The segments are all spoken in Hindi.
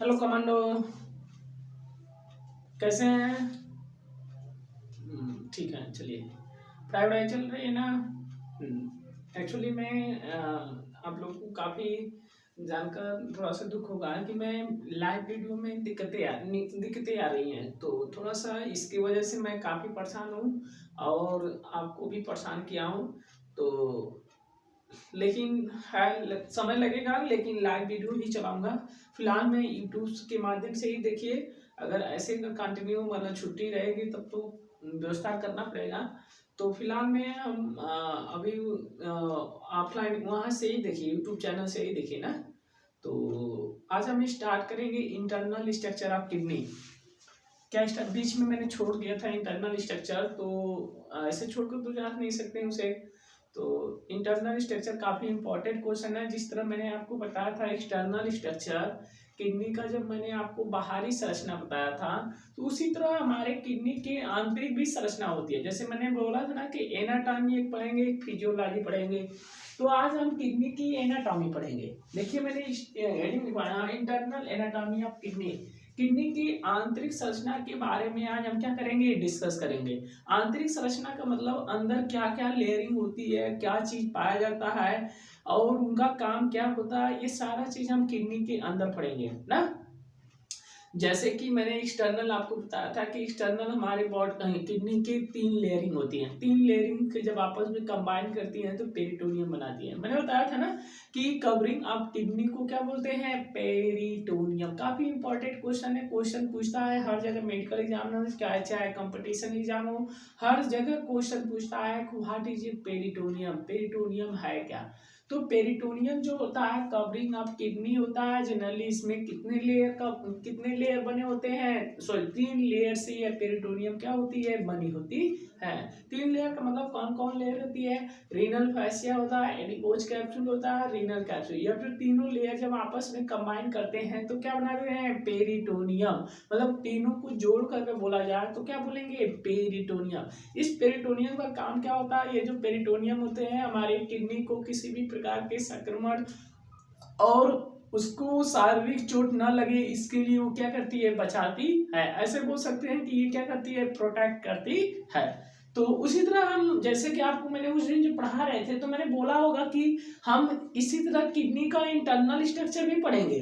हेलो कमांडो, कैसे हैं? ठीक है, चलिए। पढ़ाई वढ़ाई चल रही है ना? एक्चुअली मैं आप लोग को काफ़ी जानकर थोड़ा सा दुख होगा कि मैं लाइव वीडियो में दिक्कतें आ रही हैं, तो थोड़ा सा इसकी वजह से मैं काफ़ी परेशान हूँ और आपको भी परेशान किया हूँ। तो लेकिन है, समय लगेगा, लेकिन लाइव वीडियो ही चलाऊंगा। फिलहाल मैं यूट्यूब के माध्यम से ही देखिए। अगर ऐसे कंटिन्यू मतलब छुट्टी रहेगी तब तो व्यवस्था करना पड़ेगा। तो फिलहाल में हम अभी ऑफलाइन वहाँ से ही देखिए, यूट्यूब चैनल से ही देखिए ना। तो आज हम स्टार्ट करेंगे इंटरनल स्ट्रक्चर ऑफ किडनी। क्या स्टार्ट बीच में मैंने छोड़ दिया था इंटरनल स्ट्रक्चर, तो ऐसे छोड़कर तो जान नहीं सकते उसे। तो इंटरनल स्ट्रक्चर काफ़ी इंपॉर्टेंट क्वेश्चन है। जिस तरह मैंने आपको बताया था एक्सटर्नल स्ट्रक्चर किडनी का, जब मैंने आपको बाहरी संरचना बताया था, तो उसी तरह हमारे किडनी के आंतरिक भी संरचना होती है। जैसे मैंने बोला था ना कि एनाटॉमी एक पढ़ेंगे, एक फिजियोलॉजी पढ़ेंगे। तो आज हम किडनी की एनाटॉमी पढ़ेंगे। देखिए मैंने हेडिंग लिखवाया, internal anatomy of kidney. Kidney की आंतरिक संरचना के बारे में आज हम क्या करेंगे, डिस्कस करेंगे। आंतरिक संरचना का मतलब अंदर क्या क्या लेयरिंग होती है, क्या चीज पाया जाता है और उनका काम क्या होता है, ये सारा चीज हम किडनी के अंदर पढ़ेंगे ना। जैसे कि मैंने एक्सटर्नल आपको बताया था कि एक्सटर्नल हमारे बॉडी किडनी की 3 लेयरिंग होती हैं। 3 लेयरिंग के जब आपस में कंबाइन करती हैं तो पेरिटोनियम बनाती है। मैंने बताया था ना कि कवरिंग ऑफ किडनी को क्या बोलते हैं, पेरिटोनियम। काफी इंपॉर्टेंट क्वेश्चन है, क्वेश्चन पूछता है हर जगह, मेडिकल एग्जाम में चाहे कंपटीशन एग्जाम हो, हर जगह क्वेश्चन पूछता है what is a peritoneum, peritoneum है क्या। तो पेरिटोनियम जो होता है कवरिंग ऑफ किडनी होता है। जनरली इसमें कितने लेयर बने होते हैं, सॉरी 3 लेयर से ये पेरिटोनियम क्या होती है, बनी होती है। 3 लेयर का मतलब कौन कौन लेयर होती है, रीनल फैसिया होता है, एडिपोज कैप्सूल होता है, रीनल कैप्सूल। ये फिर तीनों लेयर जब आपस में कंबाइन करते हैं तो क्या बना रहे हैं, पेरिटोनियम। मतलब तीनों को जोड़ करके बोला जाए तो क्या बोलेंगे, पेरिटोनियम। इस पेरिटोनियम का काम क्या होता है, ये जो पेरिटोनियम होते हैं हमारे किडनी को किसी भी प्रकार के संक्रमण और उसको शारीरिक चोट न लगे इसके लिए वो क्या करती है, बचाती है। ऐसे बोल सकते हैं कि ये क्या करती है, प्रोटेक्ट करती है। तो उसी तरह हम, जैसे कि आपको मैंने उस दिन जो पढ़ा रहे थे तो मैंने बोला होगा कि हम इसी तरह किडनी का इंटरनल स्ट्रक्चर भी पढ़ेंगे।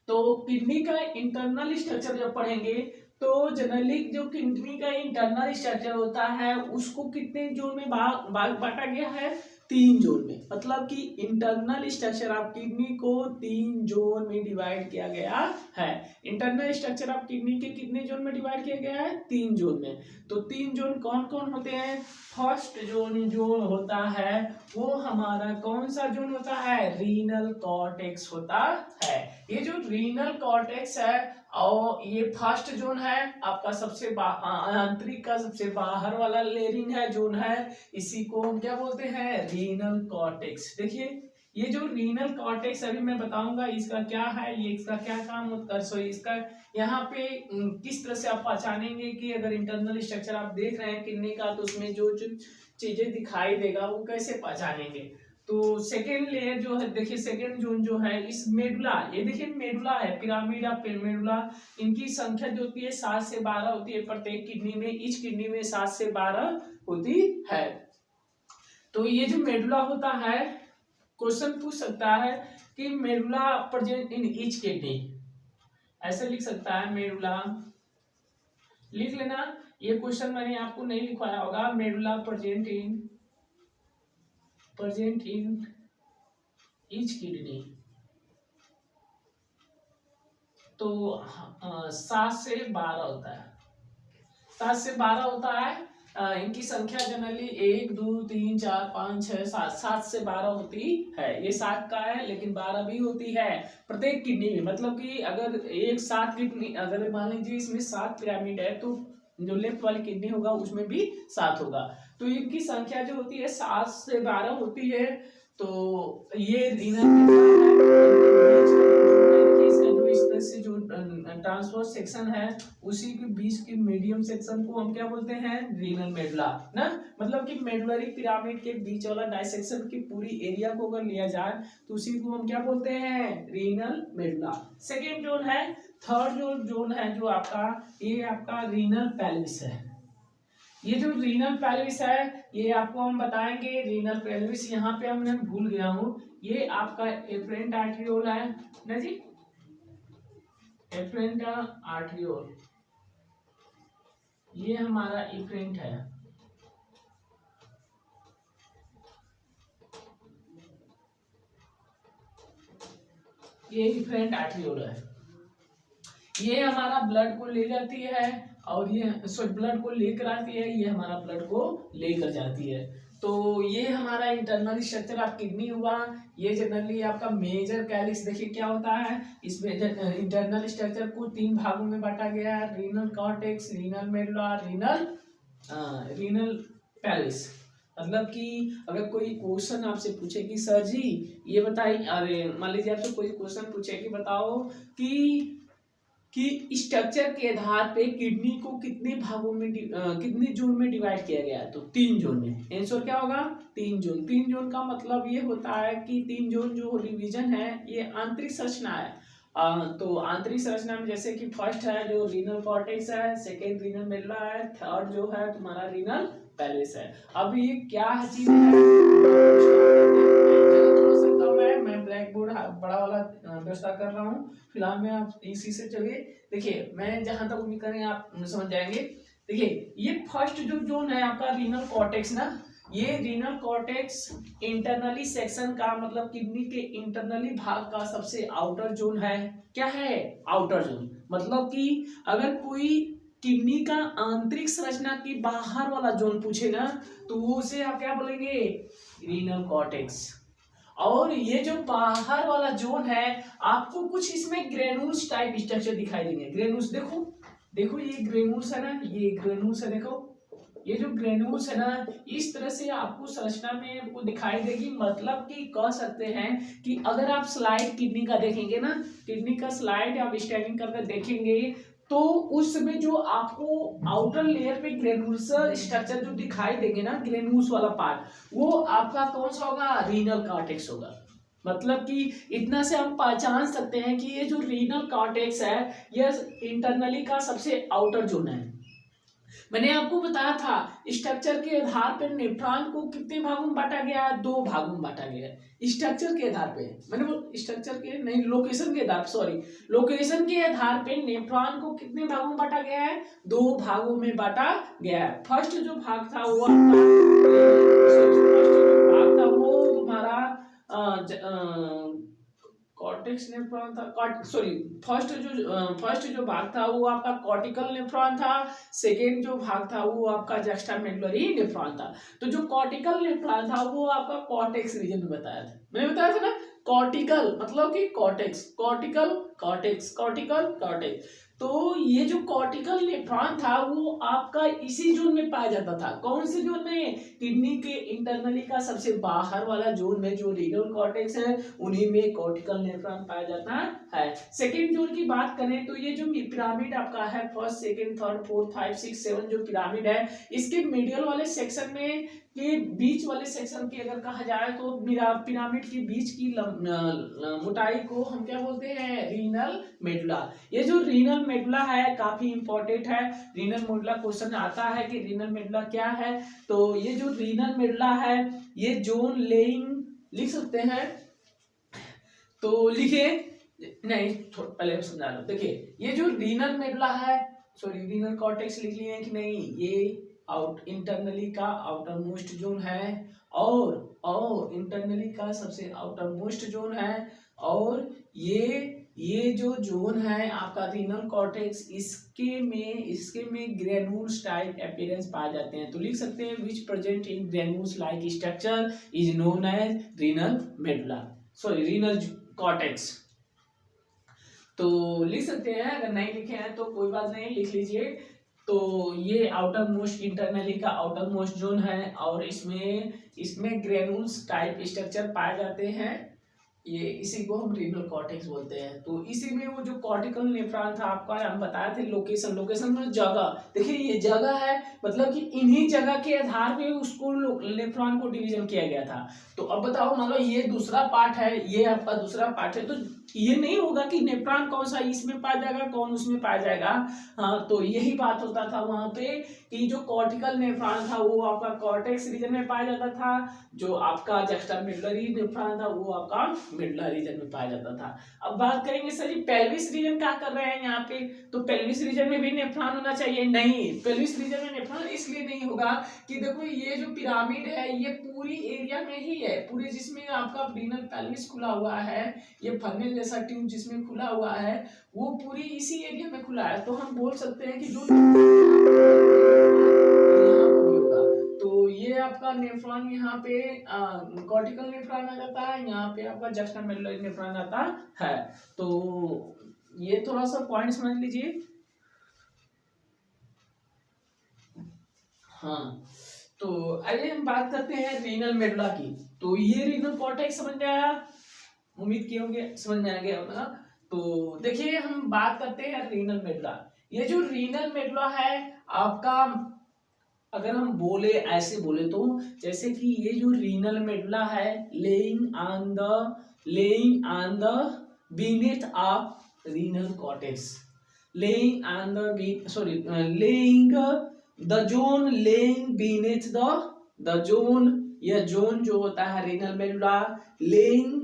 तो किडनी का इंटरनल स्ट्रक्चर जब पढ़ेंगे तो जनरली जो किडनी का इंटरनल स्ट्रक्चर होता है उसको कितने जोन में बांटा गया है, 3 जोन में। मतलब कि इंटरनल स्ट्रक्चर ऑफ किडनी को 3 जोन में डिवाइड किया गया है। इंटरनल स्ट्रक्चर ऑफ किडनी के कितने जोन में डिवाइड किया गया है, 3 जोन में। तो 3 जोन कौन कौन होते हैं, फर्स्ट जोन जो होता है वो हमारा कौन सा जोन होता है, रीनल कॉर्टेक्स होता है। ये जो रीनल कॉर्टेक्स है और ये फर्स्ट जोन है आपका, सबसे आंतरिक का सबसे बाहर वाला लेयरिंग है जोन है, इसी को हम क्या बोलते हैं, रीनल कॉर्टेक्स। देखिए ये जो रीनल कॉर्टेक्स अभी मैं बताऊंगा इसका क्या है, ये इसका क्या काम होता है, सॉरी इसका यहाँ पे किस तरह से आप पहचानेंगे कि अगर इंटरनल स्ट्रक्चर आप देख रहे हैं किडनी का तो उसमें जो जो चीजें दिखाई देगा वो कैसे पहचानेंगे। तो सेकेंड लेयर जो है, देखिए सेकेंड जोन जो है इस मेडुला, ये देखिए मेडुला है, पिरामिड ऑफ मेडुला। इनकी संख्या जो होती है 7 से 12 होती है प्रत्येक किडनी में, ईच किडनी में 7 से 12 होती है। तो ये जो मेडुला होता है, क्वेश्चन पूछ सकता है कि medulla present in each kidney, ऐसे लिख सकता है मेडुला, लिख लेना। ये क्वेश्चन मैंने आपको नहीं लिखवाया होगा, medulla present in each kidney. तो 7 से 12 होता है, 7 से 12 होता है। इनकी संख्या जनरली 1 2 3 4 5 6 7, 7 से 12 होती है। ये 7 का है लेकिन 12 भी होती है प्रत्येक किडनी में। मतलब कि अगर एक 7 किडनी, अगर मान लीजिए इसमें 7 पिरामिड है तो जो लेफ्ट वाली किडनी होगा उसमें भी 7 होगा। तो इनकी संख्या जो होती है 7 से 12 होती है। तो ये रीनल इसका जो इस तरह से जो ट्रांसवर्स सेक्शन है उसी के बीच के मीडियम सेक्शन को हम क्या बोलते हैं, रीनल मेडुला ना। मतलब कि मेडुलरी पिरामिड के बीच वाला डाइसेक्शन की पूरी एरिया को अगर लिया जाए तो उसी को हम क्या बोलते हैं, रीनल मेडुला। सेकेंड जोन है, थर्ड जो जोन है जो आपका, ये आपका रीनल पेल्विस है। ये जो रीनल पेल्विस है ये आपको हम बताएंगे। रीनल पेल्विस यहाँ पे हमने भूल गया हूँ, ये आपका एफरेंट आर्टरियोल है ना जी, एफरेंट आर्टरियोल, ये हमारा एफरेंट है। ये एफरेंट आर्टरियोल है, ये हमारा ब्लड को ले जाती है और ये ब्लड को लेकर आती है, ये हमारा ब्लड को लेकर जाती है। तो ये हमारा इंटरनल स्ट्रक्चर आप किडनी हुआ, ये जनरली आपका मेजर कैलिक्स देखिए क्या होता है, इसमें इंटरनल स्ट्रक्चर को 3 भागों में बांटा गया है, renal cortex, renal medulla, renal pelvis. मतलब कि अगर कोई क्वेश्चन आपसे पूछे कि सर जी ये बताइए, अरे मान लीजिए आपसे कोई क्वेश्चन पूछे कि बताओ कि स्ट्रक्चर के आधार पे किडनी को कितने भागों में कितने जोन में डिवाइड किया गया है, तो 3 जोन में। आंसर क्या होगा, 3 जोन। 3 जोन का मतलब ये होता है कि 3 जोन जो डिवीजन है ये आंतरिक संरचना है। तो आंतरिक संरचना में जैसे कि फर्स्ट है जो रीनल कॉर्टेक्स है, सेकेंड रीनल मेडुला है, थर्ड जो है तुम्हारा रीनल पेल्विस है। अब ये क्या है चीज है, मैं ब्लैक बोर्ड बड़ा वाला व्यवस्था कर रहा हूँ फिलहाल में, आप इसी से चलिए। देखिए मैं जहां तक उम्मीद करें आप समझ जाएंगे। देखिए ये फर्स्ट जो जोन है आपका रीनल कॉर्टेक्स ना, ये रीनल कॉर्टेक्स इंटरनली सेक्शन का मतलब किडनी के इंटरनली भाग का सबसे आउटर जोन है। क्या है, आउटर जोन। मतलब कि अगर कोई किडनी का आंतरिक संरचना की बाहर वाला जोन पूछेगा तो उसे आप क्या बोलेंगे, रीनल कॉर्टेक्स। और ये जो बाहर वाला जोन है आपको कुछ इसमें ग्रेनुल्स टाइप स्ट्रक्चर दिखाई देंगे। ग्रेनुल्स देखो, देखो ये ग्रेनुल्स है ना, ये ग्रेनुल्स है, देखो ये जो ग्रेनुल्स है ना इस तरह से आपको संरचना में आपको दिखाई देगी। मतलब कि कह सकते हैं कि अगर आप स्लाइड किडनी का देखेंगे ना, किडनी का स्लाइड आप स्टैंडिंग करके देखेंगे तो उसमें जो आपको आउटर लेयर पे ग्रेनुल्स स्ट्रक्चर जो दिखाई देंगे ना, ग्रेनुल्स वाला पार्ट, वो आपका कौन सा होगा, रीनल कॉर्टेक्स होगा। मतलब कि इतना से हम पहचान सकते हैं कि ये जो रीनल कॉर्टेक्स है यह इंटरनली का सबसे आउटर जोन है। मैंने आपको बताया था स्ट्रक्चर के आधार पर नेफ्रॉन को कितने भागों में बांटा गया है, 2 भागों में बांटा गया है। स्ट्रक्चर के आधार पे, मैंने वो स्ट्रक्चर के नहीं, लोकेशन के आधार, सॉरी, लोकेशन के आधार पे नेफ्रॉन को कितने भागों में बांटा गया है, 2 भागों में बांटा गया है। फर्स्ट जो भाग था वो तुम्हारा कॉर्टेक्स नेफ्रॉन था, सॉरी फर्स्ट जो भाग था वो आपका कॉर्टिकल नेफ्रॉन था, सेकेंड जो भाग था वो आपका जस्टामेडुलरी नेफ्रॉन था। तो जो कॉर्टिकल नेफ्रॉन था वो आपका कॉर्टेक्स रीजन में बताया था, मैंने बताया था ना, कॉर्टिकल मतलब कि cortex, cortical cortex, cortical cortex. तो ये जो कॉर्टिकल नेफ्रॉन था वो आपका इसी जोन में पाया जाता था। कौन से जोन में, किडनी के इंटरनली का सबसे बाहर वाला जोन में जो रीनल कॉर्टेक्स है उन्हीं में कॉर्टिकल नेफ्रॉन पाया जाता है। सेकेंड जोन की बात करें तो ये जो पिरामिड आपका है, फर्स्ट सेकेंड थर्ड फोर्थ 5 6 7 जो पिरामिड है, इसके मीडियल वाले सेक्शन में के बीच वाले सेक्शन की अगर कहा जाए तो पिरामिड के बीच की मोटाई को हम क्या बोलते हैं, रीनल मेडुला। ये जो रीनल मेडुला है काफी इंपॉर्टेंट है, रीनल मेडुला क्वेश्चन आता है कि रीनल मेडुला क्या है। तो ये जो रीनल मेडुला है ये जोन लेइंग लिख सकते हैं, तो लिखिए, नहीं पहले समझा लो। देखिए ये जो रीनल मेडुला है, सॉरी रीनल कॉर्टेक्स लिख लिए कि नहीं, ये इंटरनली का आउटर मोस्ट जोन है और इंटरनली का सबसे आउटर मोस्ट जोन है। और ये जो जोन है आपका रीनल कॉर्टेक्स, इसके में ग्रेनुल्स टाइप अपीयरेंस पाए जाते हैं। तो लिख सकते हैं which present in granules like structure is known as renal medulla, sorry renal cortex. तो लिख सकते हैं, अगर नहीं लिखे हैं तो कोई बात नहीं, लिख लीजिए। तो ये आउटर मोस्ट इंटरनली का आउटर मोस्ट जोन है और इसमें ग्रेनुल्स टाइप स्ट्रक्चर पाए जाते हैं। ये इसी को हम रीनल कॉर्टेक्स बोलते हैं। तो इसी में वो जो कॉर्टिकल नेफ्रॉन था आपका, हम बताए थे लोकेशन, लोकेशन में जगह, देखिए ये जगह है, मतलब कि इन्हीं जगह के आधार पे उसको नेफ्रॉन को डिवीजन किया गया था। तो अब बताओ, मान लो ये दूसरा पार्ट है, ये आपका दूसरा पार्ट है, तो ये नहीं होगा कि नेफ्रॉन कौन सा इसमें पाया जाएगा कौन उसमें पाया जाएगा। हाँ, तो यही बात होता था वहां पे कि जो कॉर्टिकल नेफ्रॉन था वो आपका कॉर्टेक्स रीजन में पाया जाता था, जो आपका जस्टामेडुलरी नेफ्रॉन था वो आपका मिडला रीजन में पाया जाता था। अब बात करेंगे सर जी पेल्विस रीजन क्या कर रहे हैं यहाँ पे, तो पेल्विस रीजन में भी नेफ्रॉन होना चाहिए, नहीं, पेल्विस रीजन में नेफ्रॉन इसलिए नहीं होगा कि देखो ये जो पिरामिड है ये पूरी एरिया में ही है, पूरे जिसमें आपका रीनल पेल्विस खुला हुआ है, ये फनेल जैसा ट्यूब जिसमें खुला हुआ है वो पूरी इसी एरिया में खुला है। तो हम बोल सकते हैं कि जो यहाँ पर भी होगा, तो ये आपका नेफ्रॉन यहाँ पे कॉर्टिकल नेफ्रॉन आ जाता है, यहाँ पे आपका जस्टामेडुलरी नेफ्रॉन आता है। तो ये थोड़ा सा पॉइंट समझ लीजिए। हाँ, तो आइए हम बात करते हैं रीनल मेडुला की। तो ये रीनल कॉर्टेक्स समझ में आया, उम्मीद किए होंगे समझ में आ गया होगा। तो देखिए हम बात करते हैं रीनल मेडुला। ये जो रीनल मेडुला है आपका, अगर हम बोले ऐसे बोले तो जैसे कि ये जो रीनल मेडुला है laying on the beneath of renal cortex, laying on the sorry laying the zone lying beneath the zone, यह जोन जो होता है renal medulla laying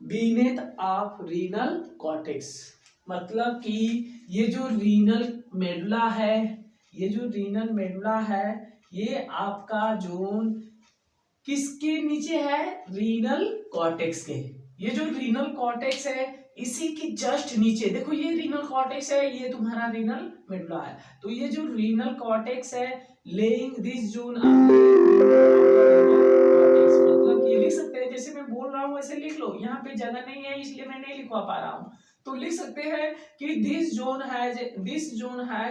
beneath of renal cortex, मतलब कि ये जो रीनल मेडुला है, ये जो रीनल मेडुला है ये आपका जोन किसके नीचे है, रीनल कॉर्टेक्स के। ये जो रीनल कॉर्टेक्स है इसी के जस्ट नीचे देखो, ये रीनल कॉर्टेक्स है, ये तुम्हारा रीनल मेडुला है। तो ये जो रीनल कॉर्टेक्स है लेइंग दिस जोन, मतलब ये लिख सकते हैं, जैसे मैं बोल रहा हूँ वैसे लिख लो, यहाँ पे जगह नहीं है इसलिए मैं नहीं लिखवा पा रहा हूँ। तो लिख सकते हैं कि this zone has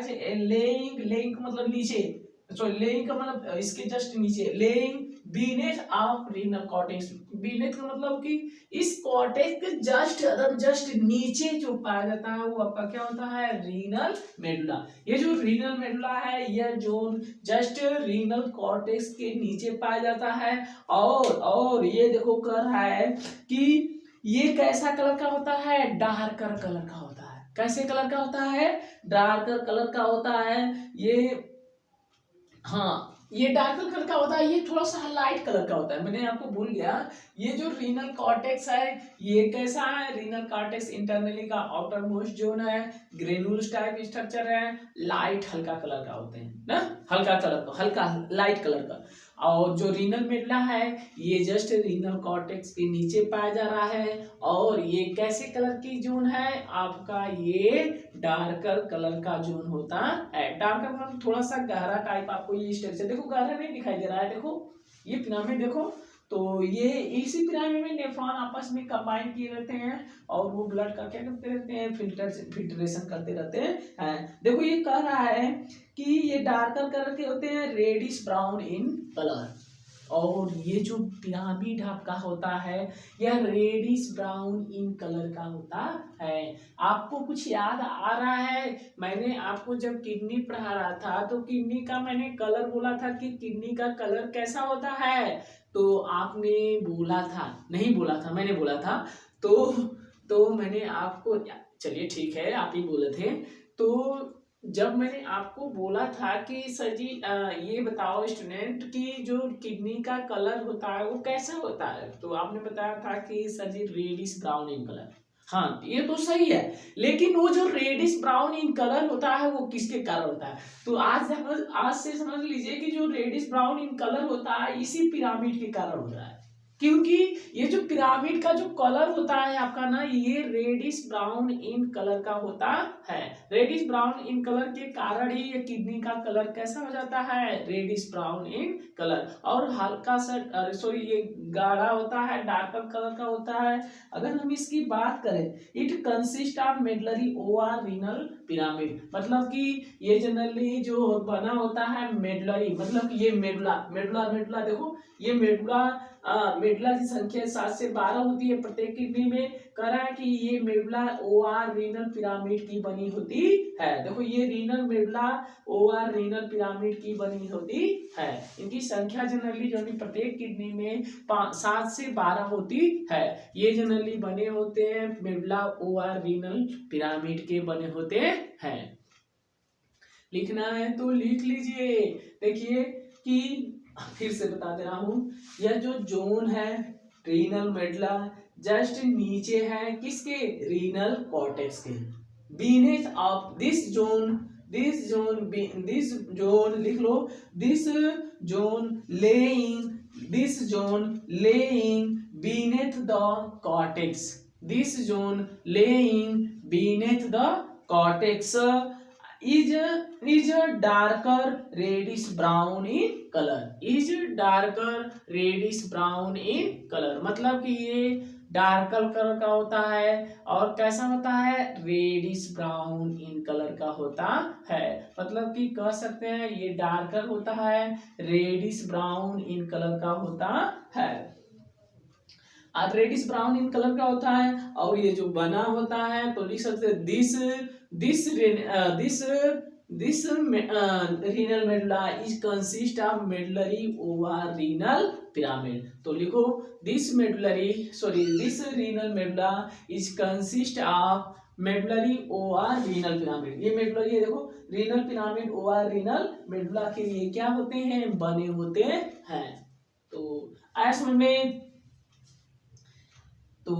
a laying, laying मतलब नीचे, सॉरी लेइंग का मतलब इसके जस्ट नीचे, laying beneath of renal cortex, beneath का मतलब कि इस कॉर्टेक्स के जस्ट नीचे जो पाया जाता है वो आपका क्या होता है, रीनल मेडुला। ये जो रीनल मेडुला है यह जोन जस्ट रीनल कॉर्टेक्स के नीचे पाया जाता है। और ये देखो कह रहा है कि ये कैसा कलर का होता है, डार्कर कलर का होता है। कैसे कलर का होता है, डार्कर कलर का होता है ये। हाँ, ये डार्कर कलर का होता है, ये थोड़ा सा लाइट कलर का होता है, मैंने आपको भूल गया। ये जो रीनल कॉर्टेक्स है ये कैसा है, रीनल कॉर्टेक्स इंटरनली का आउटर मोस्ट जोन है, ग्रेनुल्स टाइप स्ट्रक्चर है, लाइट हल्का कलर का होते हैं ना, हल्का कलर का, हल्का लाइट कलर का। और जो रीनल मेडुला है ये जस्ट रीनल कॉर्टेक्स के नीचे पाया जा रहा है। और ये कैसे कलर की जोन है आपका, ये डार्कर कलर का जोन होता है। डार्कर मतलब थोड़ा सा गहरा टाइप, आपको ये स्ट्रक्चर देखो गहरा नहीं दिखाई दे रहा है, देखो ये पिरामिड देखो, तो ये इसी पिरामिड में नेफ्रॉन आपस में कंबाइन किए रहते हैं और वो ब्लड का क्या करते रहते हैं, फिल्ट्रेशन करते रहते हैं। देखो ये कह रहा है कि ये डार्कर कलर के होते हैं, रेडिश ब्राउन इन कलर, और ये जो पिरामिड आपका होता है यह रेडिश ब्राउन इन कलर का होता है। आपको कुछ याद आ रहा है, मैंने आपको जब किडनी पढ़ा रहा था तो किडनी का मैंने कलर बोला था कि किडनी का कलर कैसा होता है, तो आपने बोला था, नहीं बोला था, मैंने बोला था, तो मैंने आपको, चलिए ठीक है आप ही बोले थे, तो जब मैंने आपको बोला था कि सर जी ये बताओ स्टूडेंट कि जो किडनी का कलर होता है वो कैसा होता है, तो आपने बताया था कि sir ji reddish brown in colour. हाँ, ये तो सही है, लेकिन वो जो रेडिश ब्राउन इन कलर होता है वो किसके कारण होता है, तो आज से समझ लीजिए कि जो रेडिश ब्राउन इन कलर होता है इसी पिरामिड के कारण होता है। क्योंकि ये जो पिरामिड का जो कलर होता है आपका ना, ये रेडिश ब्राउन इन कलर का होता है। रेडिश ब्राउन इन कलर के कारण ही ये किडनी का कलर कैसा हो जाता है, रेडिश ब्राउन इन कलर, और हल्का सा सॉरी ये गाढ़ा होता है, डार्कर कलर का होता है। अगर हम इसकी बात करें, it consist of medullary over renal pyramid, मतलब कि ये जनरली जो बना होता है मेडलरी, मतलब ये मेडुला, मेडुला मेडुला देखो, ये मेडुला मेडुला की संख्या 7 से 12 होती है प्रत्येक किडनी में। कह रहा है कि ये मेडुला ओआर रीनल पिरामिड की बनी होती है। देखो ये renal medulla OR renal pyramid की बनी होती है। इनकी संख्या जनरली जो भी प्रत्येक किडनी में 7 से 12 होती है। ये जनरली बने होते हैं मेडुला ओआर रीनल पिरामिड के बने होते हैं। लिखना है तो लिख लीजिए। देखिए कि फिर से बता दे रहा हूं, यह जो जोन है रीनल मेडुला जस्ट नीचे है किसके, रीनल कॉर्टेक्स के। बीनेथ ऑफ दिस जोन लिख लो, this zone lying beneath the cortex, this zone lying beneath the cortex is darker reddish brown in color, is darker reddish brown in color। मतलब कि ये डार्कर कलर का होता है और कैसा होता है, रेडिश ब्राउन इन कलर का होता है। मतलब कि कह सकते हैं ये डार्कर होता है, रेडिश ब्राउन इन कलर का होता है। रेडिश ब्राउन इन कलर का होता है और ये जो बना होता है तो लिख सकते हैं this renal medulla is consist of medullary over renal pyramid. तो लिखो this renal medulla is consist of medullary over renal pyramid. ये मेडुलरी देखो renal pyramid over renal medulla के लिए क्या होते हैं, बने होते हैं। तो आया समझ में। तो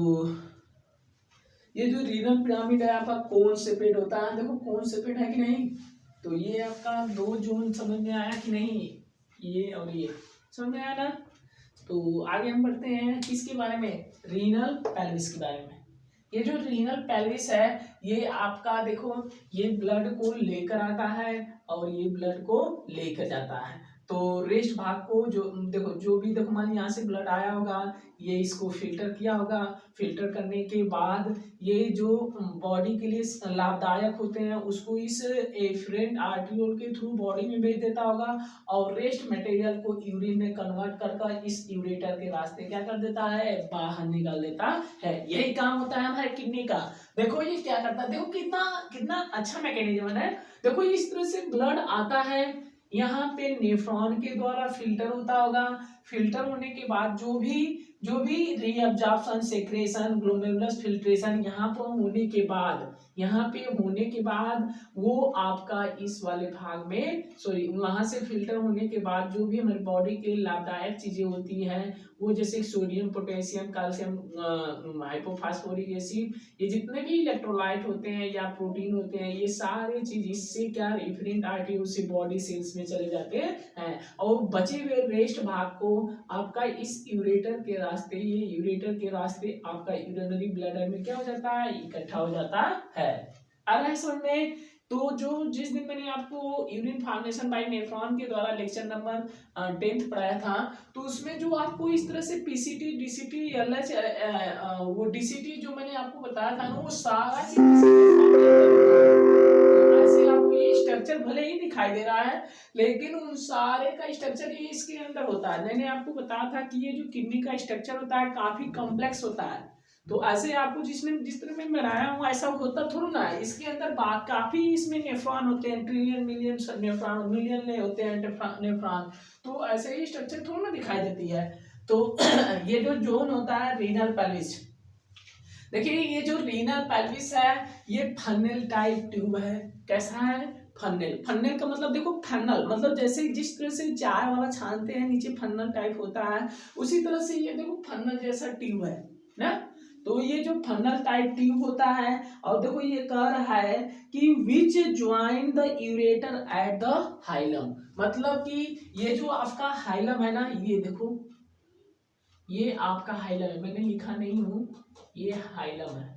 ये जो रीनल पिरामिड है आपका कौन सेपरेट होता है, देखो कौन सेपरेट है कि नहीं। तो ये आपका दो जोन समझ में आया कि नहीं, ये और ये समझ में आया ना। तो आगे हम बढ़ते हैं किसके बारे में, रीनल पेल्विस के बारे में। ये जो रीनल पेल्विस है ये आपका देखो ये ब्लड को लेकर आता है और ये ब्लड को लेकर जाता है। तो रेस्ट भाग को जो देखो जो भी देखो मान यहाँ से ब्लड आया होगा, ये इसको फिल्टर किया होगा, फिल्टर करने के बाद ये जो बॉडी के लिए लाभदायक होते हैं उसको इस एफरेंट आर्टरियोल के थ्रू बॉडी में भेज देता होगा और रेस्ट मटेरियल को यूरिन में कन्वर्ट कर इस यूरेटर के रास्ते क्या कर देता है, बाहर निकाल देता है। यही काम होता है हमारे किडनी का। देखो ये क्या करता है, देखो कितना कितना अच्छा मैकेनिज्म है। देखो इस तरह से ब्लड आता है, यहाँ पे नेफ्रॉन के द्वारा फिल्टर होता होगा, फिल्टर होने के बाद जो भी रीअब्जॉर्प्शन सेक्रेशन ग्लोमेरुलस फिल्ट्रेशन यहाँ पे होने के बाद वो आपका इस वाले भाग में वहां से फिल्टर होने के बाद जो भी हमारी बॉडी के लाभदायक चीजें होती हैं वो जैसे sodium potassium calcium hypophosphoric acid, ये जितने भी इलेक्ट्रोलाइट होते हैं या प्रोटीन होते हैं ये सारे चीज इससे क्या एफरेंट आर्टरी से बॉडी सेल्स में चले जाते हैं और बचे हुए रेस्ट भाग को आपका इस यूरेटर के रास्ते आपका यूरिनरी ब्लैडर में क्या हो जाता है, इकट्ठा हो जाता है। आ रहा है समझ में। तो जो जिस दिन मैंने आपको यूरिन फॉर्मेशन बाय नेफ्रॉन के द्वारा लेक्चर नंबर 10th पढ़ाया था तो उसमें जो आपको इस तरह से पीसीटी डीसीटी एलएच वो डीसीटी जो मैंने आपको बताया था ना वो सारा ऐसे आपको ये स्ट्रक्चर भले ही दिखाई दे रहा है लेकिन उन सारे का स्ट्रक्चर ये इसके अंदर होता है। मैंने आपको बताया था कि ये जो किडनी का स्ट्रक्चर होता है काफी कॉम्प्लेक्स होता है। तो ऐसे आपको जिस तरह मैं बनाया हूँ ऐसा होता थोड़ा ना है, इसके अंदर काफी इसमें नेफ्रॉन होते हैं, ट्रिलियन मिलियन नेफ्रॉन, मिलियन में होते हैं नेफ्रॉन। तो ऐसे ही स्ट्रक्चर थोड़ा ना दिखाई देती है। तो ये जो जोन होता है रीनल पेल्विस, देखिए ये जो रीनल पेल्विस है ये फनेल टाइप ट्यूब है। कैसा है, फन्नल का मतलब देखो फन्नल मतलब जैसे जिस तरह से चाय वाला छानते हैं नीचे फन्नल टाइप होता है उसी तरह से ये देखो फन्नल जैसा ट्यूब है ना। तो ये जो फन्नल टाइप ट्यूब होता है और देखो ये कह रहा है कि which join the ureter at the hilum, मतलब कि ये जो आपका हाइलम है ना ये देखो ये आपका हाइलम है, मैंने लिखा नहीं हूं ये हाइलम है।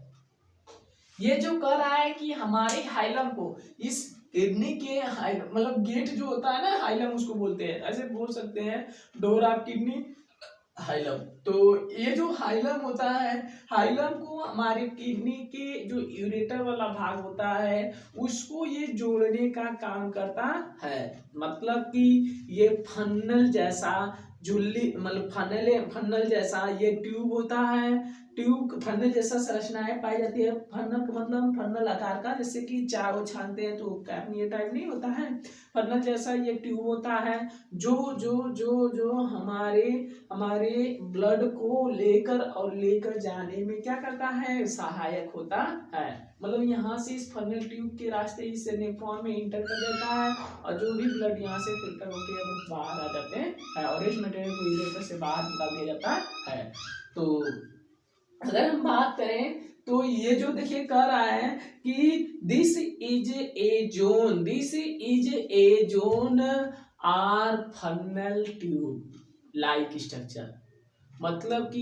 ये जो कह रहा है कि हमारे हाइलम को इस किडनी के मतलब गेट जो होता है ना हाइलम उसको बोलते हैं, ऐसे बोल सकते हैं डोर ऑफ किडनी हाइलम। तो ये जो हाइलम होता है हाइलम को हमारे किडनी के जो यूरेटर वाला भाग होता है उसको ये जोड़ने का काम करता है। मतलब कि ये फन्नल जैसा झुल्ली मतलब फन्नल जैसा ये ट्यूब होता है। ट्यूब फन्नल जैसा संरचनाएं पाई जाती है। फन्नल का मतलब फन्नल आकार का, जैसे कि चाय वो छानते हैं तो कैप ये टाइप नहीं होता है, फन्नल जैसा ये ट्यूब होता है जो जो जो जो हमारे हमारे ब्लड को लेकर जाने में क्या करता है, सहायक होता है। मतलब यहाँ से इस फन्नल ट्यूब के रास्ते इस नेफ्रॉन में इंटर कर जाता है और जो भी ब्लड यहाँ से फिल्टर होकर वो बाहर आ जाते हैं और इस मटेरियल को यूरेटर से बाहर निकाल दिया जाता है। तो अगर हम बात करें तो ये जो देखिए कह रहा है कि this is a zone or funnel tube like structure. मतलब कि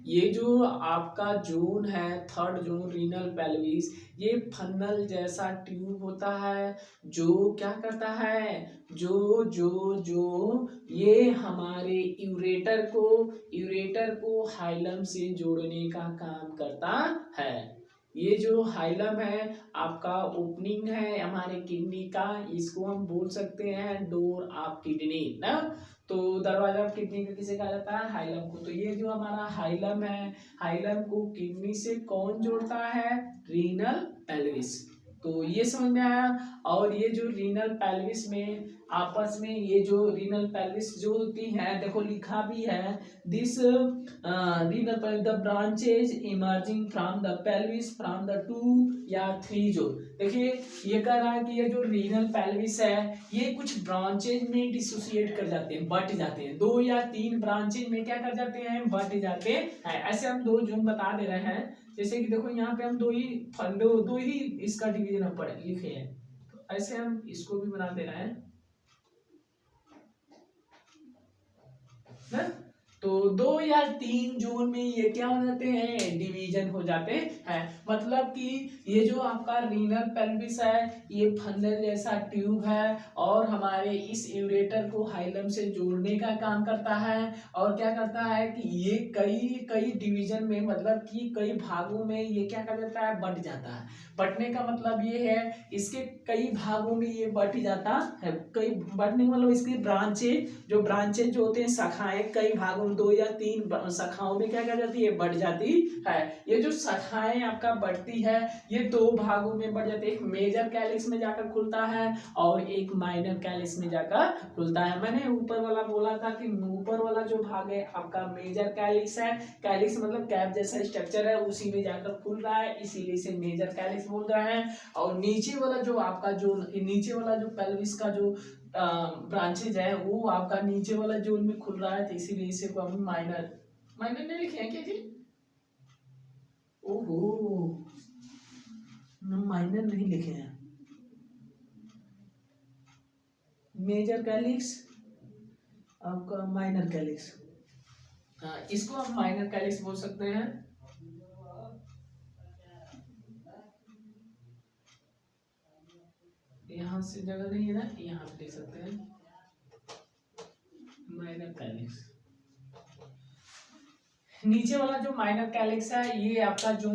ये जो आपका जोन है, थर्ड जोन रीनल पेल्विस, ये फन्नल जैसा ट्यूब होता है जो क्या करता है, जो जो जो ये हमारे यूरेटर को हाइलम से जोड़ने का काम करता है। ये जो हाइलम है आपका ओपनिंग है हमारे किडनी का, इसको हम बोल सकते हैं डोर ऑफ किडनी ना। तो दरवाजा ऑफ किडनी का किसे कहा जाता है, हाइलम को। तो ये जो हमारा हाइलम है, हाइलम को किडनी से कौन जोड़ता है, रीनल पेल्विस। तो ये समझ में आया। और ये जो रीनल पेल्विस में आपस में ये जो रीनल पेल्विस जो होती है, देखो लिखा भी है this renal the branches emerging from the pelvis from the 2 या 3 जोन। देखिए ये कह रहा है कि ये जो रीनल पेल्विस है ये कुछ ब्रांचेज में डिसोसिएट कर जाते हैं, बट जाते हैं, 2 या 3 ब्रांचेज में क्या कर जाते हैं, बट जाते हैं। ऐसे हम 2 जोन बता दे रहे हैं। जैसे कि देखो यहाँ पे हम दो ही इसका डिवीजन हम पढ़े लिखे हैं, तो ऐसे हम इसको भी बना दे रहे हैं ना? तो 2 या 3 जोन में ये क्या हो जाते हैं, डिवीजन हो जाते हैं। मतलब कि ये जो आपका रीनल पेल्विस है ये फन्नल जैसा ट्यूब है और हमारे इस यूरेटर को हाइलम से जोड़ने का काम करता है। और क्या करता है कि ये कई कई डिवीजन में, मतलब कि कई भागों में ये क्या कर देता है, बट जाता है। बटने का मतलब ये है इसके कई भागों में ये बट जाता है। कई बटने मतलब इसके ब्रांचेज जो होते हैं, शाखाएं कई भागों में 2 या 3 शाखाओं में क्या कर जाती है, बढ़ जाती है। ये जो शाखाएं आपका बढ़ती है ये 2 भागों में बढ़ जाती है, एक मेजर कैलिक्स में जाकर खुलता है और एक माइनर कैलिक्स में जाकर खुलता है। मैंने ऊपर वाला बोला था कि ऊपर वाला जो भाग है आपका मेजर कैलिक्स है, कैलिक्स मतलब कैप जैसा स्ट्रक्चर है, उसी में जाकर खुल रहा है, इसीलिए इसे मेजर कैलिक्स बोल रहे हैं। और नीचे वाला जो आपका जो नीचे वाला जो पेल्विस का जो ब्रांचेज है वो आपका नीचे वाला जोन में खुल रहा है, तो इसीलिए इसे को हम माइनर माइनर नहीं लिखे हैं क्या जी, ओहो माइनर नहीं लिखे हैं, मेजर कैलिक्स आपका माइनर कैलिक्स, इसको आप माइनर कैलिक्स बोल सकते हैं। यहाँ से जगह नहीं है ना, यहाँ पे देख सकते हैं माइनर कैलिक्स। नीचे वाला जो माइनर कैलिक्स है ये आपका जो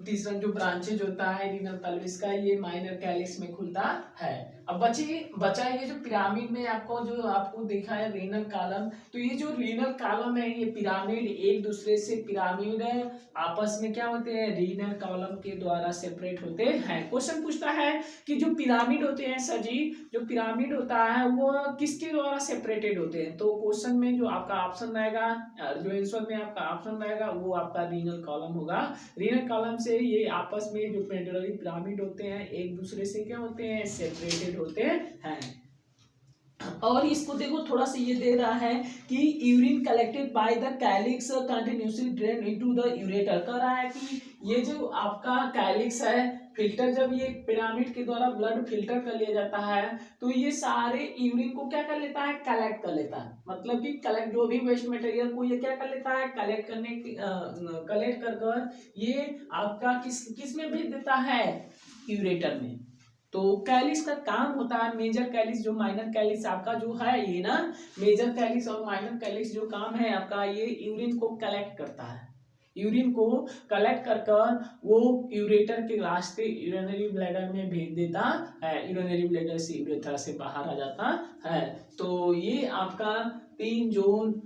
तीसरा जो ब्रांचेज होता है रीनल पेल्विस का, ये माइनर कैलिक्स में खुलता है। अब बचा ये जो पिरामिड में आपको देखा है रीनल कॉलम, तो ये जो रीनल कॉलम है ये पिरामिड एक दूसरे से पिरामिड आपस में क्या होते हैं, रीनल कॉलम के द्वारा सेपरेट होते हैं। क्वेश्चन पूछता है कि जो पिरामिड होते हैं सर जी, जो पिरामिड होता है वो किसके द्वारा सेपरेटेड होते हैं, तो क्वेश्चन में जो आपका ऑप्शन रहेगा, जो आंसर में आपका ऑप्शन रहेगा वो आपका रीनल कॉलम होगा। रीनल कॉलम से ये आपस में जो पेडुलरी पिरामिड होते हैं एक दूसरे से क्या होते हैं, सेपरेटेड होते हैं। और इसको देखो थोड़ा सा ये दे रहा है कि urine collected by the calyx continuously drain into the ureter. कह रहा है कि ये जो आपका कैलिक्स है फिल्टर, जब ये पिरामिड के द्वारा ब्लड फिल्टर कर लिया जाता है तो ये सारे यूरिन को क्या कर लेता है, कलेक्ट कर लेता है। मतलब कि कलेक्ट जो भी वेस्ट मटेरियल को ये क्या कर लेता है, कलेक्ट कर ये आपका किस में भेज देता है, यूरेटर में। तो कैलिक्स का काम होता है, मेजर कैलिक्स जो माइनर कैलिक्स आपका जो है ये ना, मेजर कैलिक्स और माइनर कैलिक्स जो काम है आपका, ये यूरिन को कलेक्ट करता है। यूरिन को कलेक्ट कर वो यूरेटर के रास्ते यूरिनरी ब्लैडर में भेज देता है, यूरिनरी ब्लैडर से यूरेथ्रा से बाहर आ जाता है। तो ये आपका तीन जोन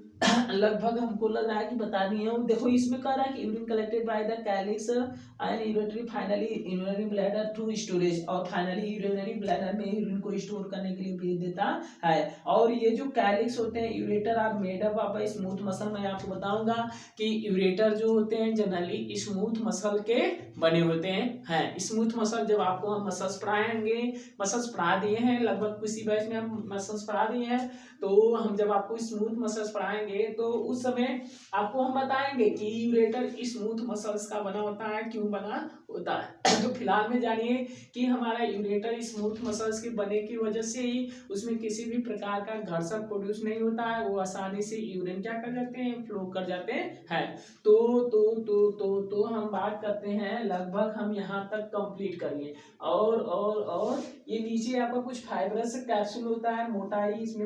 लगभग हमको लग रहा है कि बता दिए हूँ। देखो इसमें कह रहा है कि urine collected by the calyx and ureter finally urinary bladder to storage, और फाइनली यूरिनरी ब्लैडर में यूरिन को स्टोर करने के लिए भेज देता है। और ये जो कैलिक्स होते हैं ureter are made up of smooth muscle. मैं आपको बताऊंगा कि यूरेटर जो होते हैं जनरली स्मूथ मसल के बने होते हैं। स्मूथ मसल जब आपको हम मसल्स पढ़ाएंगे, मसल्स पढ़ा दिए हैं लगभग किसी बैच में हम मसल्स पढ़ा दिए हैं, तो हम जब आपको स्मूथ मसल्स पढ़ाएंगे तो उस समय आपको हम बताएंगे कि यूरेटर स्मूथ मसल्स का बना होता है, क्यों बना होता है। तो फिलहाल में जानिए कि हमारा यूरेटर स्मूथ मसल्स के बने की वजह से ही उसमें किसी भी प्रकार का घर्षण प्रोड्यूस नहीं होता है, वो आसानी से यूरिन क्या कर जाते हैं, फ्लो कर जाते हैं। तो हम बात करते हैं, लगभग हम यहाँ तक कंप्लीट करिए। और ये नीचे आपका कुछ फाइब्रस कैप्सूल होता है, मोटाई इसमें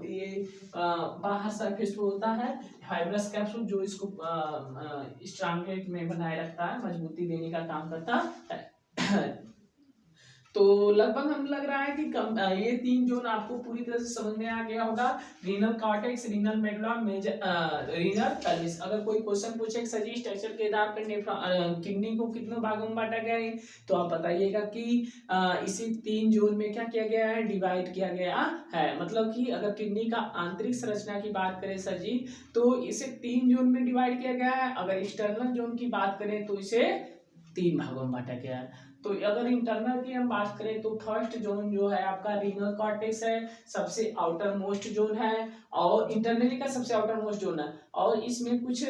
ये बाहर सरफेस पे होता है फाइब्रस कैप्सूल, जो इसको स्ट्रांगलेट में बनाए रखता है, मजबूती देने का काम करता है। तो लगभग हम लग रहा है कि ये तीन जोन आपको पूरी तरह से समझ में आ गया होगा। Renal cortex, renal medulla, major renal pelvis. अगर कोई क्वेश्चन पूछे सही स्ट्रक्चर के आधार पर किडनी को कितने भागों में बांटा गया है, तो आप बताइएगा कि इसी तीन जोन में क्या किया गया है, डिवाइड किया गया है। मतलब कि अगर किडनी का आंतरिक संरचना की बात करें सर जी, तो इसे तीन जोन में डिवाइड किया गया है। अगर एक्सटर्नल जोन की बात करें तो इसे तीन भागों में बांटा गया है। तो अगर इंटरनल की हम बात करें तो फर्स्ट जोन जो है आपका रीनल कॉर्टेक्स है, सबसे आउटर मोस्ट जोन है, और इंटरनली का सबसे आउटर मोस्ट जोन है। और इसमें कुछ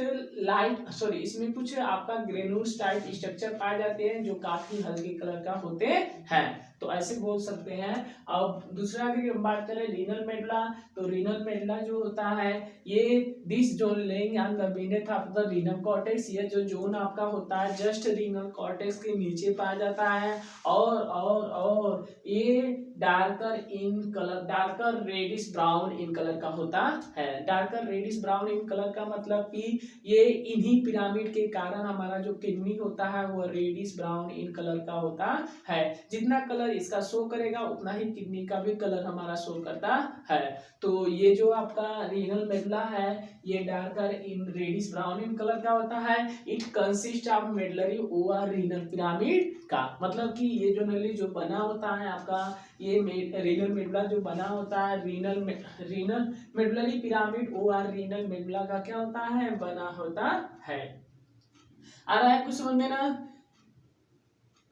इसमें कुछ आपका ग्रेन्यूल्स टाइप स्ट्रक्चर पाए जाते हैं जो काफी हल्के कलर का होते हैं, तो ऐसे बोल सकते हैं। अब दूसरा अगर हम बात करें रीनल मेडुला, तो रीनल मेडुला जो होता है ये this zone laying on the beneath of the renal cortex, ये जो जोन आपका होता है जस्ट रीनल कॉर्टेक्स के नीचे पाया जाता है। और ये darker in colour, darker reddish brown in colour का होता है। Darker reddish brown in colour का मतलब कि ये इन्हीं पिरामिड के कारण हमारा जो किडनी होता है वो रेडिश ब्राउन इन कलर का होता है। जितना कलर इसका शो करेगा उतना ही किडनी का भी कलर हमारा शो करता है। तो ये जो आपका रीनल मेडुला है ये darker in reddish brown in colour का होता है। It consist of medullary over renal pyramid का, मतलब कि ये जो नली जो बना होता है आपका ये रीनल मेडुला जो बना होता है, renal medullary pyramid over renal medulla का क्या होता है, बना होता है। आ रहा है कुछ समझ में ना,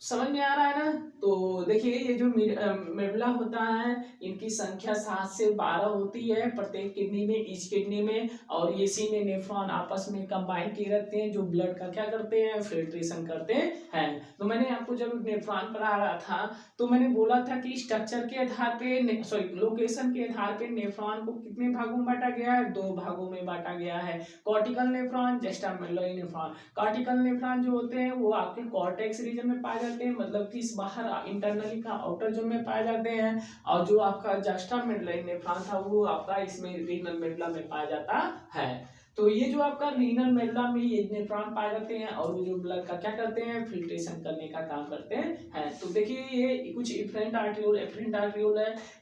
समझ में आ रहा है ना। तो देखिए ये जो मेडुला होता है इनकी संख्या 7 से 12 होती है प्रत्येक किडनी में, ईच किडनी में, और इसी में नेफ्रॉन आपस में कंबाइन किए रहते हैं जो ब्लड का क्या करते हैं, फिल्ट्रेशन करते हैं। तो मैंने आपको जब नेफ्रॉन पढ़ा रहा था तो मैंने बोला था कि स्ट्रक्चर के आधार पे लोकेशन के आधार पे नेफ्रॉन को कितने भागों में बांटा गया है, 2 भागों में बांटा गया है, cortical nephron, juxtamedullary nephron. Cortical nephron जो होते हैं वो आपके कॉर्टेक्स रीजन में पाए जाते हैं, मतलब कि इस बाहर इंटरनली का आउटर जोन में पाए जाते हैं, और जो आपका जस्टामेडुलरी नेफ्रॉन था वो आपका इसमें रीनल मेडुला में पाया जाता है। तो ये जो आपका रीनल मेडुला में ये नेफ्रॉन पाए जाते हैं और वो जो ब्लड का क्या करते हैं, फिल्ट्रेशन करने का काम करते हैं। तो देखिए ये कुछ एफरेंट आर्टियोल है,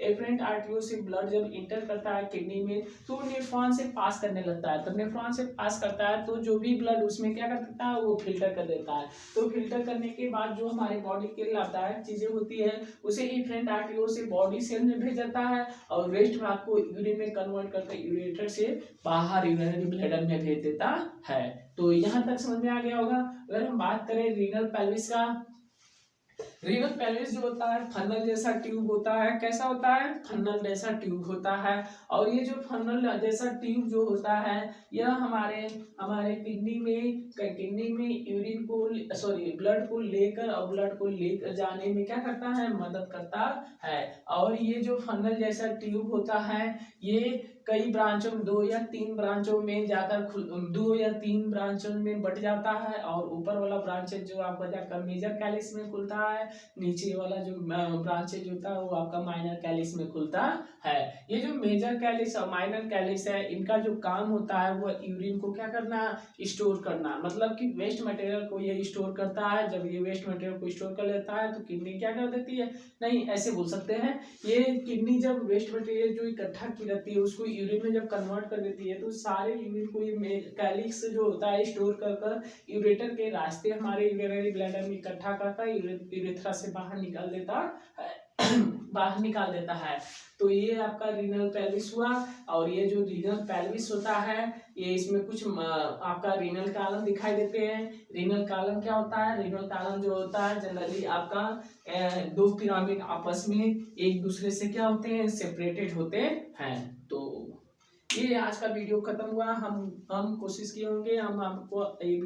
एफरेंट आर्टियोल से ब्लड जब इंटर करता है किडनी में तो नेफ्रॉन से पास करने लगता है, तो नेफ्रॉन से पास करता है तो जो भी ब्लड उसमें क्या कर देता है, वो फिल्टर कर देता है। तो फिल्टर करने के बाद जो हमारे बॉडी के लाभदायक चीजें होती है उसे एफरेंट आर्टियोल से बॉडी सेल में भेज जाता है, और वेस्ट भाग को यूरिन में कन्वर्ट करके यूरेटर से बाहर यूरिनरी ब्लैडर में भेज देता है। तो यहाँ तक समझ में आ गया होगा। अगर हम बात करें रीनल पेल्विस का, रीनल पेल्विस जो होता है फनल जैसा ट्यूब होता है, कैसा होता है, फनल जैसा ट्यूब होता है। और ये जो फनल जैसा ट्यूब जो होता है यह हमारे किडनी में यूरिन को ब्लड को लेकर और ब्लड को लेकर जाने में क्या करता है, मदद करता है। और ये जो फनल जैसा ट्यूब होता है ये कई ब्रांचों में 2 या 3 ब्रांचों में जाकर 2 या 3 ब्रांचों में बट जाता है, और ऊपर वाला ब्रांच जो आपका जाकर मेजर कैलिक्स में खुलता है, नीचे वाला जो ब्रांचेज होता है वो आपका माइनर कैलिक्स में खुलता है। ये जो मेजर कैलिक्स और माइनर कैलिक्स है इनका जो काम होता है वो यूरिन को क्या करना, स्टोर करना, मतलब कि वेस्ट मटेरियल को ये स्टोर करता है। जब ये वेस्ट मटेरियल को स्टोर कर लेता है तो किडनी क्या कर देती है, नहीं ऐसे बोल सकते हैं, ये किडनी जब वेस्ट मटेरियल जो इकट्ठा की रहती है उसको यूरिन में जब कन्वर्ट कर देती है तो सारे यूरिन को ये कैलिक्स जो होता है स्टोर कर यूरेटर के रास्ते हमारे यूरिनरी ब्लैडर में इकट्ठा कर यूरेथ्रा से बाहर निकाल देता है बाहर निकाल देता है। तो ये आपका रीनल पेल्विस हुआ। और ये जो रीनल पेल्विस होता है ये इसमें कुछ आपका रीनल कॉलम दिखाई देते हैं। रीनल कॉलम क्या होता है? रीनल कॉलम जो होता है जनरली आपका दो पिरामिड आपस में एक दूसरे से क्या होते हैं? सेपरेटेड होते हैं। तो ये आज का वीडियो खत्म हुआ। हम कोशिश किए होंगे हम आपको ये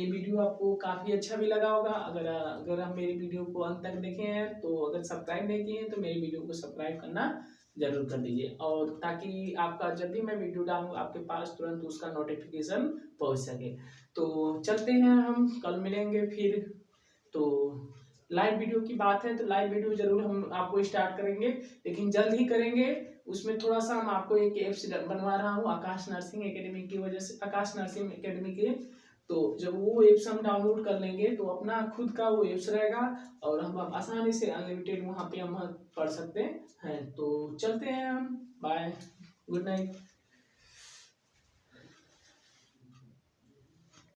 वीडियो आपको काफ़ी अच्छा भी लगा होगा। अगर हम मेरी वीडियो को अंत तक देखे हैं तो अगर सब्सक्राइब नहीं किए हैं तो मेरी वीडियो को सब्सक्राइब करना जरूर कर दीजिए, और ताकि आपका जब भी मैं वीडियो डालूँ आपके पास तुरंत उसका नोटिफिकेशन पहुंच सके। तो चलते हैं, हम कल मिलेंगे फिर। तो लाइव वीडियो की बात है तो लाइव वीडियो जरूर हम आपको स्टार्ट करेंगे, लेकिन जल्द ही करेंगे। उसमें थोड़ा सा हम आपको एक ऐप्स बनवा रहा हूँ आकाश नर्सिंग एकेडमी की वजह से, आकाश नर्सिंग एकेडमी के। तो जब वो ऐप्स हम डाउनलोड कर लेंगे तो अपना खुद का वो ऐप्स रहेगा और हम आसानी से अनलिमिटेड वहाँ पे हम पढ़ सकते हैं। तो चलते हैं हम, बाय, गुड नाइट।